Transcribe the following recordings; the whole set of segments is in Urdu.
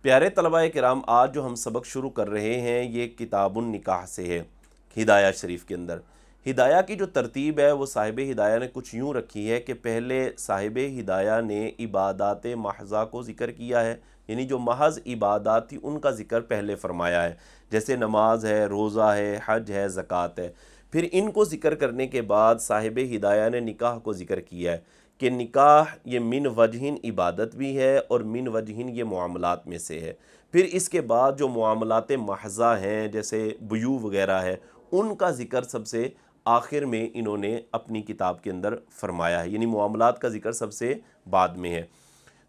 پیارے طلباء کرام، آج جو ہم سبق شروع کر رہے ہیں یہ کتاب النکاح سے ہے، ہدایہ شریف کے اندر۔ ہدایہ کی جو ترتیب ہے وہ صاحب ہدایہ نے کچھ یوں رکھی ہے کہ پہلے صاحب ہدایہ نے عبادات محضہ کو ذکر کیا ہے، یعنی جو محض عبادات تھی ان کا ذکر پہلے فرمایا ہے، جیسے نماز ہے، روزہ ہے، حج ہے، زکوٰۃ ہے۔ پھر ان کو ذکر کرنے کے بعد صاحب ہدایہ نے نکاح کو ذکر کیا ہے کہ نکاح یہ من وجہن عبادت بھی ہے اور من وجہن یہ معاملات میں سے ہے۔ پھر اس کے بعد جو معاملات محضہ ہیں جیسے بیوع وغیرہ ہے، ان کا ذکر سب سے آخر میں انہوں نے اپنی کتاب کے اندر فرمایا ہے، یعنی معاملات کا ذکر سب سے بعد میں ہے۔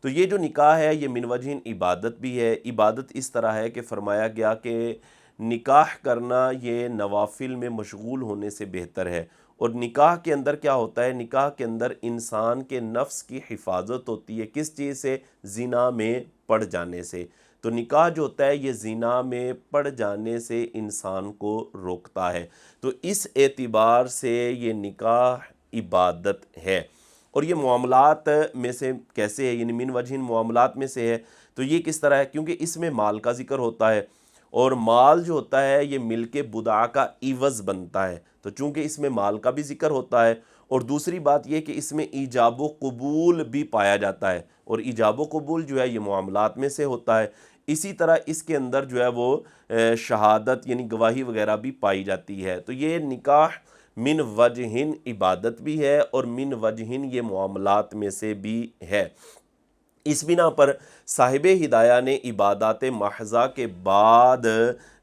تو یہ جو نکاح ہے یہ من وجہن عبادت بھی ہے۔ عبادت اس طرح ہے کہ فرمایا گیا کہ نکاح کرنا یہ نوافل میں مشغول ہونے سے بہتر ہے۔ اور نکاح کے اندر کیا ہوتا ہے؟ نکاح کے اندر انسان کے نفس کی حفاظت ہوتی ہے، کس چیز سے؟ زنا میں پڑ جانے سے۔ تو نکاح جو ہوتا ہے یہ زنا میں پڑ جانے سے انسان کو روکتا ہے، تو اس اعتبار سے یہ نکاح عبادت ہے۔ اور یہ معاملات میں سے کیسے ہے؟ یعنی من وجہن معاملات میں سے ہے، تو یہ کس طرح ہے؟ کیونکہ اس میں مال کا ذکر ہوتا ہے، اور مال جو ہوتا ہے یہ ملک بدعا کا عوض بنتا ہے، تو چونکہ اس میں مال کا بھی ذکر ہوتا ہے، اور دوسری بات یہ کہ اس میں ایجاب و قبول بھی پایا جاتا ہے، اور ایجاب و قبول جو ہے یہ معاملات میں سے ہوتا ہے۔ اسی طرح اس کے اندر جو ہے وہ شہادت یعنی گواہی وغیرہ بھی پائی جاتی ہے۔ تو یہ نکاح من وجہن عبادت بھی ہے اور من وجہن یہ معاملات میں سے بھی ہے۔ اس بنا پر صاحب ہدایہ نے عبادات محضہ کے بعد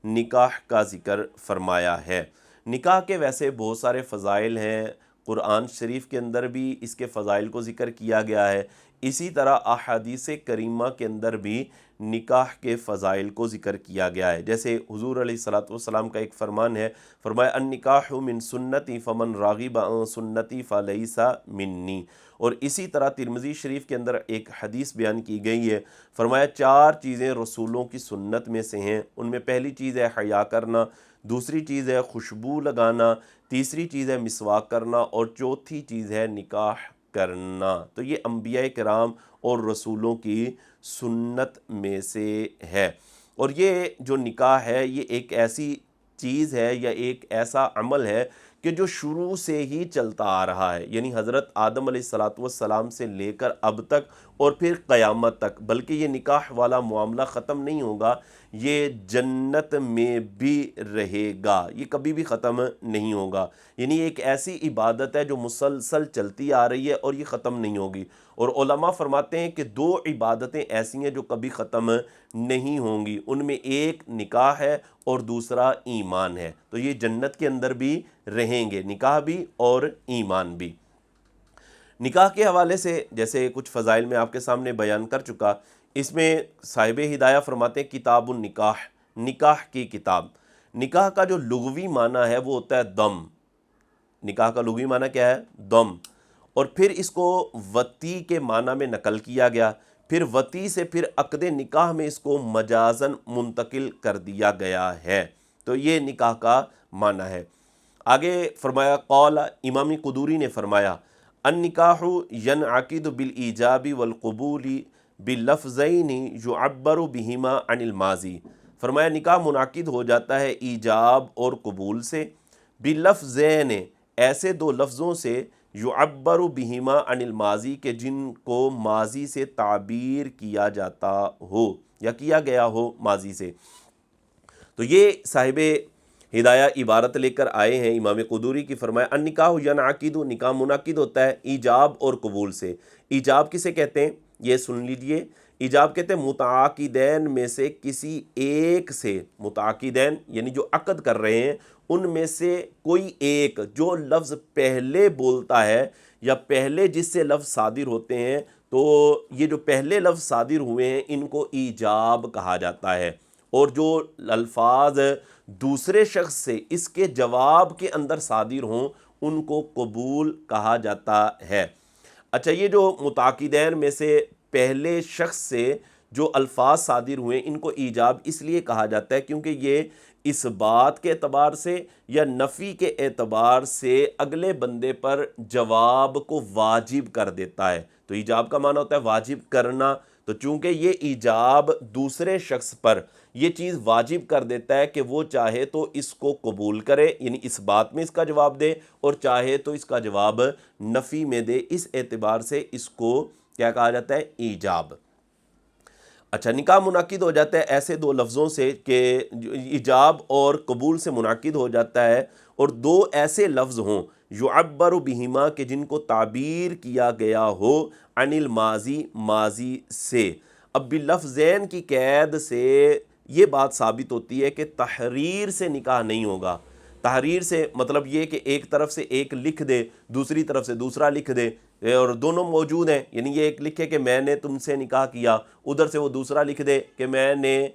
نکاح کا ذکر فرمایا ہے۔ نکاح کے ویسے بہت سارے فضائل ہیں، قرآن شریف کے اندر بھی اس کے فضائل کو ذکر کیا گیا ہے، اسی طرح احادیث کریمہ کے اندر بھی نکاح کے فضائل کو ذکر کیا گیا ہے۔ جیسے حضور علیہ الصلوۃ والسلام کا ایک فرمان ہے، فرمایا النکاح من سنتی فمن راغب عن سنتی فلیس منی۔ اور اسی طرح ترمذی شریف کے اندر ایک حدیث بیان کی گئی ہے، فرمایا 4 چیزیں رسولوں کی سنت میں سے ہیں، ان میں پہلی چیز ہے حیا کرنا، دوسری چیز ہے خوشبو لگانا، تیسری چیز ہے مسواک کرنا، اور چوتھی چیز ہے نکاح کرنا۔ تو یہ انبیاء کرام اور رسولوں کی سنت میں سے ہے۔ اور یہ جو نکاح ہے یہ ایک ایسی چیز ہے یا ایک ایسا عمل ہے کہ جو شروع سے ہی چلتا آ رہا ہے، یعنی حضرت آدم علیہ السلام سے لے کر اب تک اور پھر قیامت تک، بلکہ یہ نکاح والا معاملہ ختم نہیں ہوگا، یہ جنت میں بھی رہے گا، یہ کبھی بھی ختم نہیں ہوگا۔ یعنی ایک ایسی عبادت ہے جو مسلسل چلتی آ رہی ہے اور یہ ختم نہیں ہوگی۔ اور علماء فرماتے ہیں کہ 2 عبادتیں ایسی ہیں جو کبھی ختم نہیں ہوں گی، ان میں ایک نکاح ہے اور دوسرا ایمان ہے، تو یہ جنت کے اندر بھی رہیں گے، نکاح بھی اور ایمان بھی۔ نکاح کے حوالے سے جیسے کچھ فضائل میں آپ کے سامنے بیان کر چکا، اس میں صاحب ہدایہ فرماتے ہیں کتاب النکاح، نکاح کی کتاب۔ نکاح کا جو لغوی معنی ہے وہ ہوتا ہے دم۔ نکاح کا لغوی معنی کیا ہے؟ دم۔ اور پھر اس کو وطی کے معنی میں نقل کیا گیا، پھر وطی سے پھر عقد نکاح میں اس کو مجازن منتقل کر دیا گیا ہے، تو یہ نکاح کا معنی ہے۔ آگے فرمایا قول امام قدوری نے فرمایا النکاح ینعقد بالایجاب والقبول بلفظین یعبر بہما عن الماضی۔ فرمایا نکاح منعقد ہو جاتا ہے ایجاب اور قبول سے، بلفظین ایسے 2 لفظوں سے، یعبر بہما عن الماضی کہ جن کو ماضی سے تعبیر کیا جاتا ہو یا کیا گیا ہو ماضی سے۔ تو یہ صاحب ہدایہ عبارت لے کر آئے ہیں امام قدوری کی، فرمایا النکاح ینعقد، نکاح منعقد ہوتا ہے ایجاب اور قبول سے۔ ایجاب کسے کہتے ہیں؟ یہ سن لیجئے، ایجاب کہتے ہیں متعاقدین میں سے کسی ایک سے، متعاقدین یعنی جو عقد کر رہے ہیں ان میں سے کوئی ایک جو لفظ پہلے بولتا ہے یا پہلے جس سے لفظ صادر ہوتے ہیں، تو یہ جو پہلے لفظ صادر ہوئے ہیں ان کو ایجاب کہا جاتا ہے، اور جو الفاظ دوسرے شخص سے اس کے جواب کے اندر صادر ہوں ان کو قبول کہا جاتا ہے۔ اچھا، یہ جو متعاقدین میں سے پہلے شخص سے جو الفاظ صادر ہوئے ان کو ایجاب اس لیے کہا جاتا ہے کیونکہ یہ اس بات کے اعتبار سے یا نفی کے اعتبار سے اگلے بندے پر جواب کو واجب کر دیتا ہے۔ تو ایجاب کا معنی ہوتا ہے واجب کرنا، تو چونکہ یہ ایجاب دوسرے شخص پر یہ چیز واجب کر دیتا ہے کہ وہ چاہے تو اس کو قبول کرے، یعنی اس بات میں اس کا جواب دے، اور چاہے تو اس کا جواب نفی میں دے، اس اعتبار سے اس کو کیا کہا جاتا ہے؟ ایجاب۔ اچھا، نکاح منعقد ہو جاتا ہے ایسے دو لفظوں سے کہ ایجاب اور قبول سے منعقد ہو جاتا ہے، اور دو ایسے لفظ ہوں یعبر بہما کہ جن کو تعبیر کیا گیا ہو عن الماضی ماضی سے۔ اب باللفظین کی قید سے یہ بات ثابت ہوتی ہے کہ تحریر سے نکاح نہیں ہوگا۔ تحریر سے مطلب یہ کہ ایک طرف سے ایک لکھ دے، دوسری طرف سے دوسرا لکھ دے، اور دونوں موجود ہیں، یعنی یہ ایک لکھے کہ میں نے تم سے نکاح کیا، ادھر سے وہ دوسرا لکھ دے کہ میں نے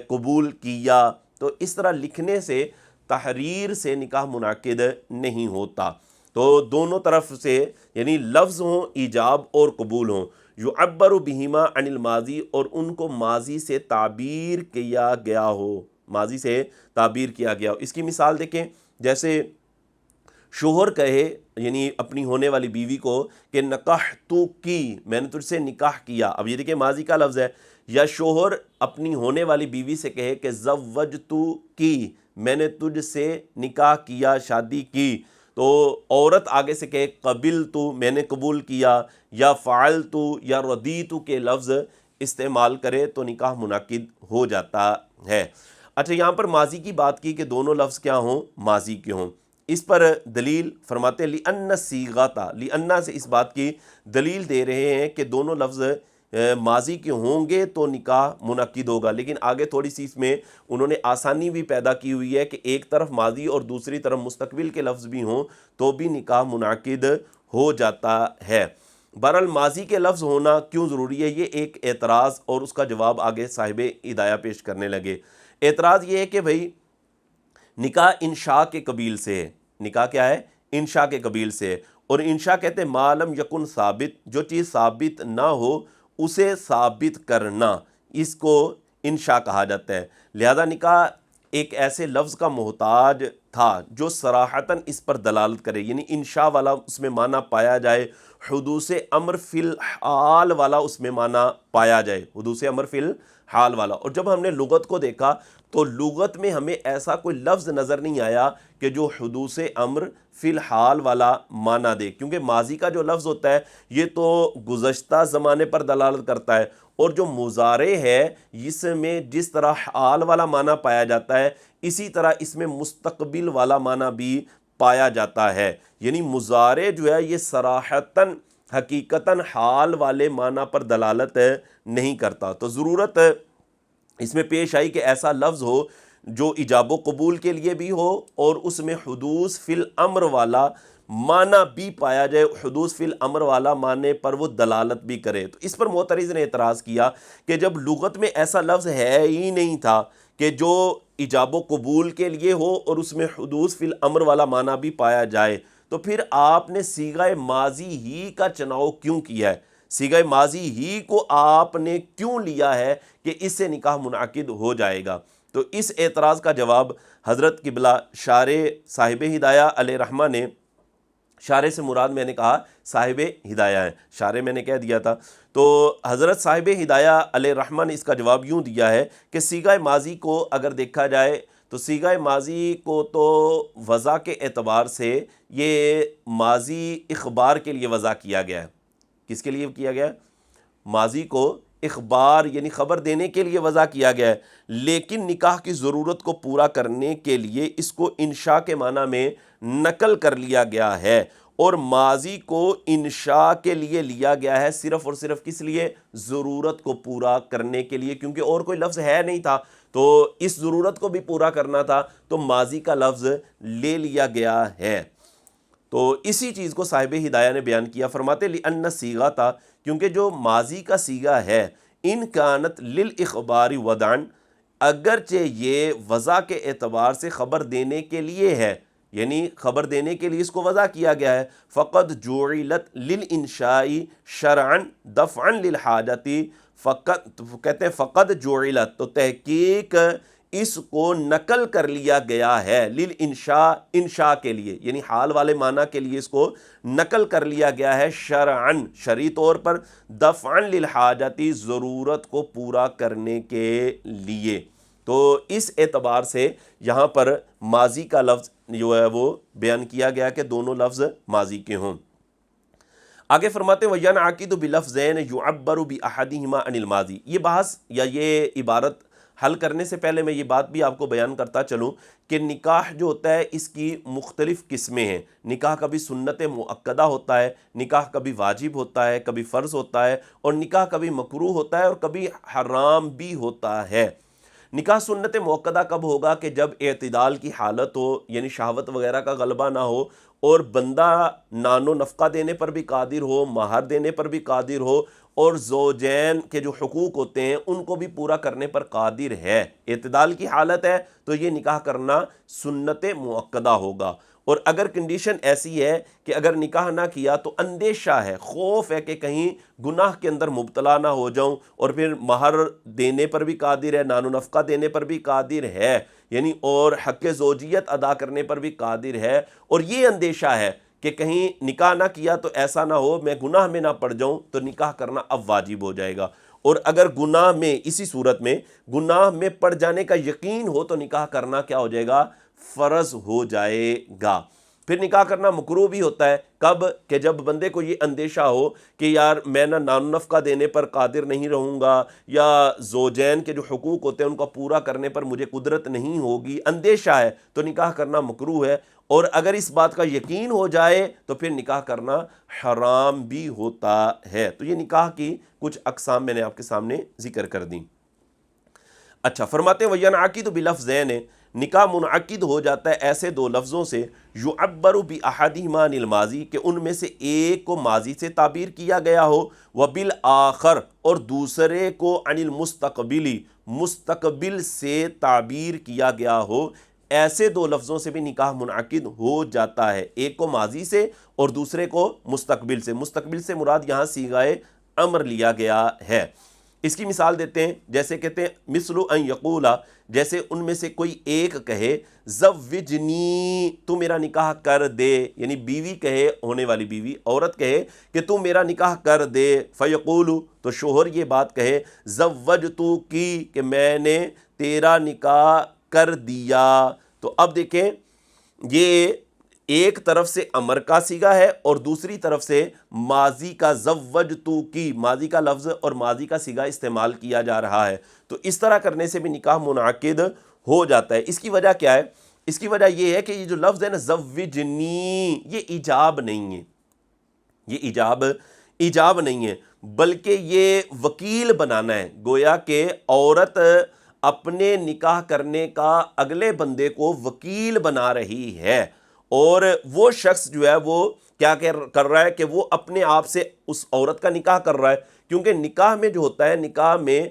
قبول کیا، تو اس طرح لکھنے سے تحریر سے نکاح منعقد نہیں ہوتا۔ تو دونوں طرف سے یعنی لفظ ہوں ایجاب اور قبول ہوں، یعبر بہما عن الماضی، اور ان کو ماضی سے تعبیر کیا گیا ہو، ماضی سے تعبیر کیا گیا ہو۔ اس کی مثال دیکھیں، جیسے شوہر کہے یعنی اپنی ہونے والی بیوی کو کہ نکحتو کی، میں نے تجھ سے نکاح کیا، اب یہ دیکھیں ماضی کا لفظ ہے، یا شوہر اپنی ہونے والی بیوی سے کہے کہ زوجتو کی، میں نے تجھ سے نکاح کیا، شادی کی، تو عورت آگے سے کہے قبلتو، میں نے قبول کیا، یا فعلتو یا ردیتو کے لفظ استعمال کرے تو نکاح منعقد ہو جاتا ہے۔ اچھا، یہاں پر ماضی کی بات کی کہ دونوں لفظ کیا ہوں؟ ماضی کے ہوں۔ اس پر دلیل فرماتے ہیں لِأَنَّ الصِّيغَةَ، لِأَنَّ سے اس بات کی دلیل دے رہے ہیں کہ دونوں لفظ ماضی کے ہوں گے تو نکاح منعقد ہوگا، لیکن آگے تھوڑی سی اس میں انہوں نے آسانی بھی پیدا کی ہوئی ہے کہ ایک طرف ماضی اور دوسری طرف مستقبل کے لفظ بھی ہوں تو بھی نکاح منعقد ہو جاتا ہے۔ بہرحال ماضی کے لفظ ہونا کیوں ضروری ہے، یہ ایک اعتراض اور اس کا جواب آگے صاحب ہدایہ پیش کرنے لگے۔ اعتراض یہ ہے کہ بھئی نکاح انشاء کے قبیل سے ہے، نکاح کیا ہے؟ انشاء کے قبیل سے ہے، اور انشاء کہتے ہیں ما لم یکن ثابت، جو چیز ثابت نہ ہو اسے ثابت کرنا، اس کو انشاء کہا جاتا ہے۔ لہذا نکاح ایک ایسے لفظ کا محتاج تھا جو صراحتاً اس پر دلالت کرے، یعنی انشاء والا اس میں معنی پایا جائے، حدوث امر فی الحال والا اس میں معنی پایا جائے، حدوث امر فی الحال والا۔ اور جب ہم نے لغت کو دیکھا تو لغت میں ہمیں ایسا کوئی لفظ نظر نہیں آیا کہ جو حدوث امر فی الحال والا معنی دے، کیونکہ ماضی کا جو لفظ ہوتا ہے یہ تو گزشتہ زمانے پر دلالت کرتا ہے، اور جو مضارع ہے اس میں جس طرح حال والا معنی پایا جاتا ہے اسی طرح اس میں مستقبل والا معنی بھی پایا جاتا ہے، یعنی مضارع جو ہے یہ صراحتاً حقیقتاً حال والے معنی پر دلالت نہیں کرتا۔ تو ضرورت اس میں پیش آئی کہ ایسا لفظ ہو جو ایجاب و قبول کے لیے بھی ہو اور اس میں حدوث فی الامر والا معنی بھی پایا جائے، حدوث فی الامر والا معنی پر وہ دلالت بھی کرے۔ تو اس پر معترض نے اعتراض کیا کہ جب لغت میں ایسا لفظ ہے ہی نہیں تھا کہ جو ایجاب و قبول کے لیے ہو اور اس میں حدوث فی الامر والا معنی بھی پایا جائے، تو پھر آپ نے صیغہ ماضی ہی کا چناؤ کیوں کیا ہے؟ صیغہ ماضی ہی کو آپ نے کیوں لیا ہے کہ اس سے نکاح منعقد ہو جائے گا؟ تو اس اعتراض کا جواب حضرت قبلہ شارح صاحب ہدایہ علیہ رحمہ نے، شارح سے مراد میں نے کہا صاحب ہدایہ ہے، شارح میں نے کہہ دیا تھا، تو حضرت صاحب ہدایہ علیہ رحمہ نے اس کا جواب یوں دیا ہے کہ صیغہ ماضی کو اگر دیکھا جائے تو صیغہ ماضی کو تو وضع کے اعتبار سے یہ ماضی اخبار کے لیے وضع کیا گیا ہے۔ کس کے لیے کیا گیا ہے؟ ماضی کو اخبار یعنی خبر دینے کے لیے وضع کیا گیا ہے، لیکن نکاح کی ضرورت کو پورا کرنے کے لیے اس کو انشاء کے معنی میں نقل کر لیا گیا ہے، اور ماضی کو انشاء کے لیے لیا گیا ہے صرف اور صرف کس لیے؟ ضرورت کو پورا کرنے کے لیے، کیونکہ اور کوئی لفظ ہے نہیں تھا تو اس ضرورت کو بھی پورا کرنا تھا تو ماضی کا لفظ لے لیا گیا ہے۔ تو اسی چیز کو صاحب ہدایہ نے بیان کیا، فرماتے لِأَنَّ الصِّيغَةَ، کیونکہ جو ماضی کا صیغہ ہے ان کانت لِلْإِخْبَارِ وَضْعًا، اگرچہ یہ وضع کے اعتبار سے خبر دینے کے لیے ہے، یعنی خبر دینے کے لیے اس کو وضع کیا گیا ہے، فقد جُعِلَتْ لِلْإِنشَاءِ شَرْعًا دَفْعًا لِلْحَاجَةِ، فقط کہتے ہیں فقد جُعِلَتْ، تو تحقیق اس کو نقل کر لیا گیا ہے للانشاء، انشاء کے لیے، یعنی حال والے معنی کے لیے اس کو نقل کر لیا گیا ہے شرعن، شرعی طور پر، دفعن للحاجتی، ضرورت کو پورا کرنے کے لیے۔ تو اس اعتبار سے یہاں پر ماضی کا لفظ جو ہے وہ بیان کیا گیا کہ دونوں لفظ ماضی کے ہوں۔ آگے فرماتے ہیں وَيَنْعَقِدُ بِلَفْظَيْنِ يُعَبَّرُ بِأَحَدِهِمَا عَنِ الْمَاضِي۔ یہ بحث یا یہ عبارت حل کرنے سے پہلے میں یہ بات بھی آپ کو بیان کرتا چلوں کہ نکاح جو ہوتا ہے اس کی مختلف قسمیں ہیں۔ نکاح کبھی سنت مؤکدہ ہوتا ہے، نکاح کبھی واجب ہوتا ہے، کبھی فرض ہوتا ہے، اور نکاح کبھی مکروہ ہوتا ہے اور کبھی حرام بھی ہوتا ہے۔ نکاح سنت مؤکدہ کب ہوگا؟ کہ جب اعتدال کی حالت ہو، یعنی شہوت وغیرہ کا غلبہ نہ ہو، اور بندہ نان و نفقہ دینے پر بھی قادر ہو، مہر دینے پر بھی قادر ہو، اور زوجین کے جو حقوق ہوتے ہیں ان کو بھی پورا کرنے پر قادر ہے، اعتدال کی حالت ہے، تو یہ نکاح کرنا سنت مؤکدہ ہوگا۔ اور اگر کنڈیشن ایسی ہے کہ اگر نکاح نہ کیا تو اندیشہ ہے، خوف ہے کہ کہیں گناہ کے اندر مبتلا نہ ہو جاؤں، اور پھر مہر دینے پر بھی قادر ہے، نان و نفقہ دینے پر بھی قادر ہے، یعنی اور حق زوجیت ادا کرنے پر بھی قادر ہے، اور یہ اندیشہ ہے کہ کہیں نکاح نہ کیا تو ایسا نہ ہو میں گناہ میں نہ پڑ جاؤں، تو نکاح کرنا اب واجب ہو جائے گا۔ اور اگر گناہ میں، اسی صورت میں گناہ میں پڑ جانے کا یقین ہو تو نکاح کرنا کیا ہو جائے گا؟ فرض ہو جائے گا۔ پھر نکاح کرنا مکروہ بھی ہوتا ہے، کب؟ کہ جب بندے کو یہ اندیشہ ہو کہ یار میں نہ نان و نفقہ دینے پر قادر نہیں رہوں گا، یا زوجین کے جو حقوق ہوتے ہیں ان کو پورا کرنے پر مجھے قدرت نہیں ہوگی، اندیشہ ہے، تو نکاح کرنا مکروہ ہے۔ اور اگر اس بات کا یقین ہو جائے تو پھر نکاح کرنا حرام بھی ہوتا ہے۔ تو یہ نکاح کی کچھ اقسام میں نے آپ کے سامنے ذکر کر دیں۔ اچھا، فرماتے ہیں وَيَنْعَقِدُ بِلَفْظَيْنِ، نکاح منعقد ہو جاتا ہے ایسے دو لفظوں سے، يُعَبَّرُ بِأَحَدِهِمَا عَنِ الْمَاضِي، کہ ان میں سے ایک کو ماضی سے تعبیر کیا گیا ہو، وَبِالْآخَرِ، اور دوسرے کو عَنِ الْمُسْتَقْبِلِ، مستقبل سے تعبیر کیا گیا ہو، ایسے دو لفظوں سے بھی نکاح منعقد ہو جاتا ہے، ایک کو ماضی سے اور دوسرے کو مستقبل سے۔ مستقبل سے مراد یہاں صیغہ امر لیا گیا ہے۔ اس کی مثال دیتے ہیں، جیسے کہتے ہیں مثل ان یقولا، جیسے ان میں سے کوئی ایک کہے زوجنی، تو میرا نکاح کر دے، یعنی بیوی کہے، ہونے والی بیوی، عورت کہے کہ تو میرا نکاح کر دے، فیقولو، تو شوہر یہ بات کہے زوجتو کی، کہ میں نے تیرا نکاح کر دیا۔ تو اب دیکھیں یہ ایک طرف سے امر کا صیغہ ہے اور دوسری طرف سے ماضی کا زوجتو کی، ماضی کا لفظ اور ماضی کا صیغہ استعمال کیا جا رہا ہے۔ تو اس طرح کرنے سے بھی نکاح منعقد ہو جاتا ہے۔ اس کی وجہ کیا ہے؟ اس کی وجہ یہ ہے کہ یہ جو لفظ ہے نا زوجنی، یہ ایجاب نہیں ہے، یہ ایجاب نہیں ہے، بلکہ یہ وکیل بنانا ہے۔ گویا کہ عورت اپنے نکاح کرنے کا اگلے بندے کو وکیل بنا رہی ہے، اور وہ شخص جو ہے وہ کیا کر رہا ہے کہ وہ اپنے آپ سے اس عورت کا نکاح کر رہا ہے، کیونکہ نکاح میں جو ہوتا ہے، نکاح میں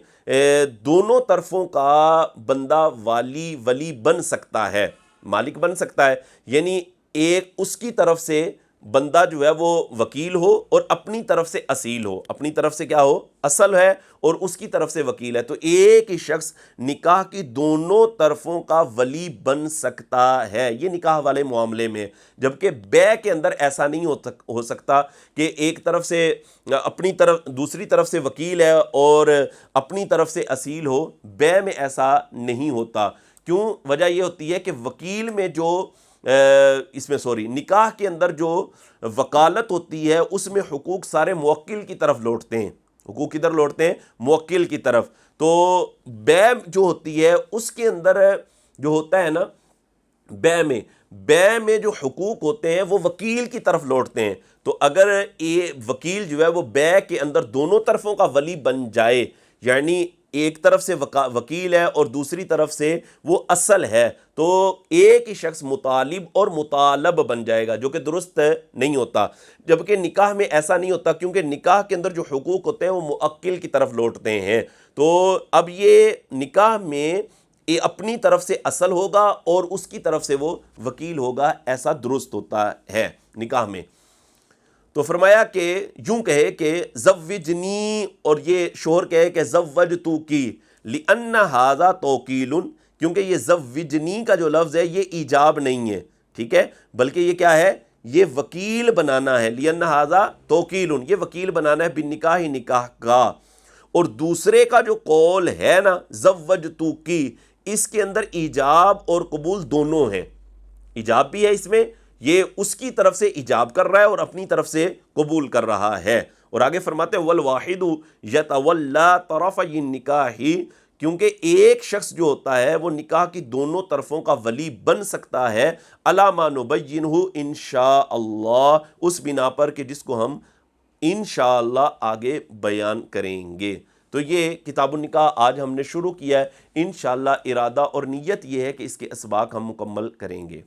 دونوں طرفوں کا بندہ ولی بن سکتا ہے، مالک بن سکتا ہے، یعنی ایک اس کی طرف سے بندہ جو ہے وہ وکیل ہو اور اپنی طرف سے اصیل ہو، اپنی طرف سے کیا ہو؟ اصل ہے، اور اس کی طرف سے وکیل ہے۔ تو ایک ہی شخص نکاح کی دونوں طرفوں کا ولی بن سکتا ہے، یہ نکاح والے معاملے میں۔ جبکہ بے کے اندر ایسا نہیں ہو سکتا کہ ایک طرف سے اپنی طرف، دوسری طرف سے وکیل ہے اور اپنی طرف سے اصیل ہو، بے میں ایسا نہیں ہوتا۔ کیوں؟ وجہ یہ ہوتی ہے کہ وکیل میں جو نکاح کے اندر جو وکالت ہوتی ہے اس میں حقوق سارے موکل کی طرف لوٹتے ہیں، حقوق کدھر لوٹتے ہیں؟ موکل کی طرف۔ تو بے جو ہوتی ہے اس کے اندر جو ہوتا ہے نا، بے میں جو حقوق ہوتے ہیں وہ وکیل کی طرف لوٹتے ہیں۔ تو اگر یہ وکیل جو ہے وہ بے کے اندر دونوں طرفوں کا ولی بن جائے، یعنی ایک طرف سے وکیل ہے اور دوسری طرف سے وہ اصل ہے، تو ایک ہی شخص مطالب اور مطالب بن جائے گا، جو کہ درست نہیں ہوتا۔ جبکہ نکاح میں ایسا نہیں ہوتا، کیونکہ نکاح کے اندر جو حقوق ہوتے ہیں وہ موکل کی طرف لوٹتے ہیں۔ تو اب یہ نکاح میں اپنی طرف سے اصل ہوگا اور اس کی طرف سے وہ وکیل ہوگا، ایسا درست ہوتا ہے نکاح میں۔ تو فرمایا کہ یوں کہے کہ زوجنی، اور یہ شوہر کہے کہ زوجتو کی، لِأَنَّ هَذَا تَوْکِیلٌ، کیونکہ یہ زوجنی کا جو لفظ ہے یہ ایجاب نہیں ہے، ٹھیک ہے، بلکہ یہ کیا ہے، یہ وکیل بنانا ہے، لِأَنَّ هَذَا توکیل، یہ وکیل بنانا ہے بالنکاح، نکاح کا۔ اور دوسرے کا جو قول ہے نا زوجتوکی، اس کے اندر ایجاب اور قبول دونوں ہیں، ایجاب بھی ہے اس میں، یہ اس کی طرف سے ایجاب کر رہا ہے اور اپنی طرف سے قبول کر رہا ہے۔ اور آگے فرماتے ہیں والواحد یتولی طرفی النکاح، کیونکہ ایک شخص جو ہوتا ہے وہ نکاح کی دونوں طرفوں کا ولی بن سکتا ہے، علی ما نبینہ انشاء اللہ، اس بنا پر کہ جس کو ہم انشاءاللہ آگے بیان کریں گے۔ تو یہ کتاب النکاح آج ہم نے شروع کیا ہے، انشاءاللہ ارادہ اور نیت یہ ہے کہ اس کے اسباق ہم مکمل کریں گے۔